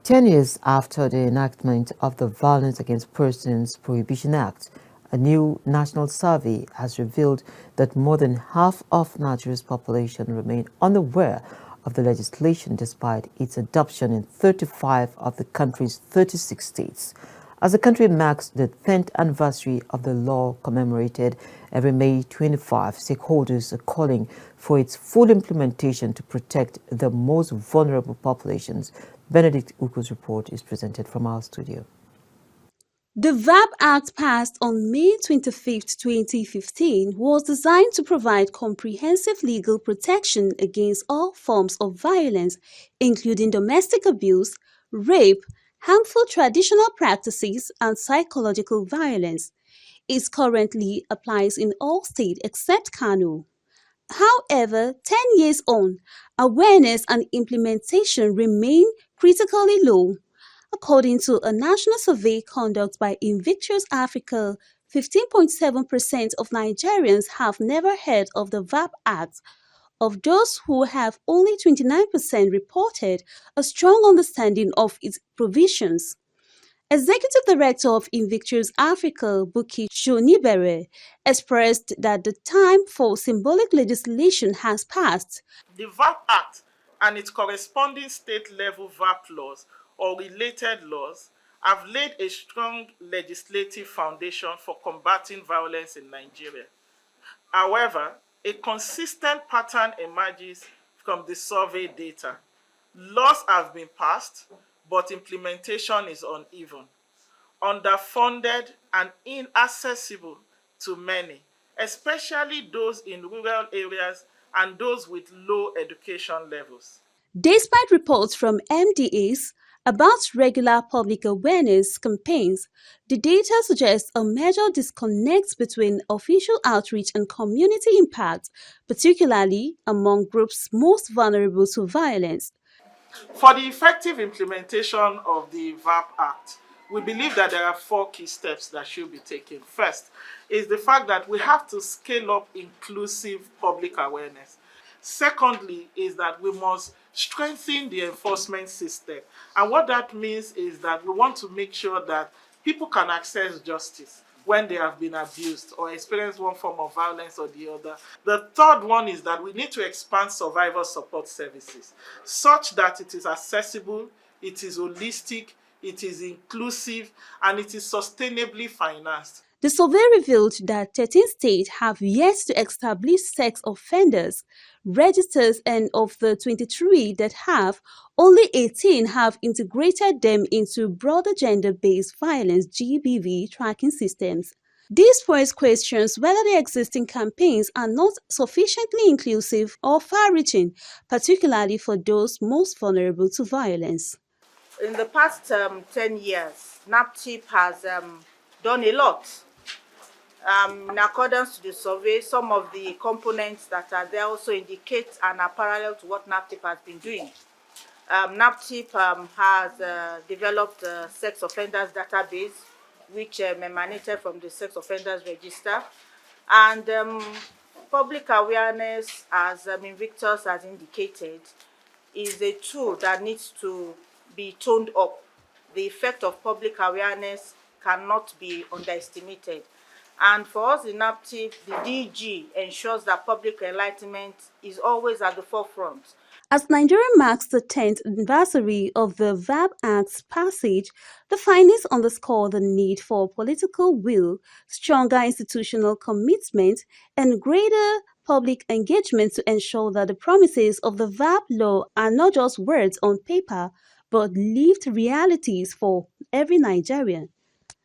10 years after the enactment of the Violence Against Persons Prohibition Act, a new national survey has revealed that more than half of Nigeria's population remain unaware of the legislation despite its adoption in 35 of the country's 36 states. As the country marks the 10th anniversary of the law commemorated every May 25, stakeholders are calling for its full implementation to protect the most vulnerable populations. Benedict Uko's report is presented from our studio. The VAPP Act passed on May 25, 2015 was designed to provide comprehensive legal protection against all forms of violence, including domestic abuse, rape, harmful traditional practices, and psychological violence. It currently applies in all states except Kano. However, 10 years on, awareness and implementation remain critically low. According to a national survey conducted by Invictus Africa, 15.7% of Nigerians have never heard of the VAPP Act. Of those who have, only 29% reported a strong understanding of its provisions. Executive Director of Invictus Africa, Buki Shonibere, expressed that the time for symbolic legislation has passed. The VAPP Act and its corresponding state-level VAPP laws or related laws have laid a strong legislative foundation for combating violence in Nigeria. However, a consistent pattern emerges from the survey data. Laws have been passed, but implementation is uneven, underfunded, and inaccessible to many, especially those in rural areas and those with low education levels. Despite reports from MDAs about regular public awareness campaigns, the data suggests a major disconnect between official outreach and community impact, particularly among groups most vulnerable to violence. For the effective implementation of the VAPP Act, we believe that there are 4 key steps that should be taken. First is the fact that we have to scale up inclusive public awareness. Secondly is that we must strengthen the enforcement system. And what that means is that we want to make sure that people can access justice when they have been abused or experience one form of violence or the other. The third one is that we need to expand survivor support services such that it is accessible, it is holistic, it is inclusive, and it is sustainably financed. The survey revealed that 13 states have yet to establish sex offenders registers, and of the 23 that have, only 18 have integrated them into broader gender-based violence (GBV) tracking systems. This poses questions whether the existing campaigns are not sufficiently inclusive or far-reaching, particularly for those most vulnerable to violence. In the past 10 years, NAPTIP has done a lot. In accordance to the survey, some of the components that are there also indicate and are parallel to what NAPTIP has been doing. NAPTIP has developed a sex offenders database, which emanated from the Sex Offenders Register. And public awareness, as Invictus has indicated, is a tool that needs to be toned up. The effect of public awareness cannot be underestimated. And for us in NAPTIP, the DG ensures that public enlightenment is always at the forefront. As Nigeria marks the 10th anniversary of the VAPP Act's passage, the findings underscore the need for political will, stronger institutional commitment, and greater public engagement to ensure that the promises of the VAPP law are not just words on paper, but lived realities for every Nigerian.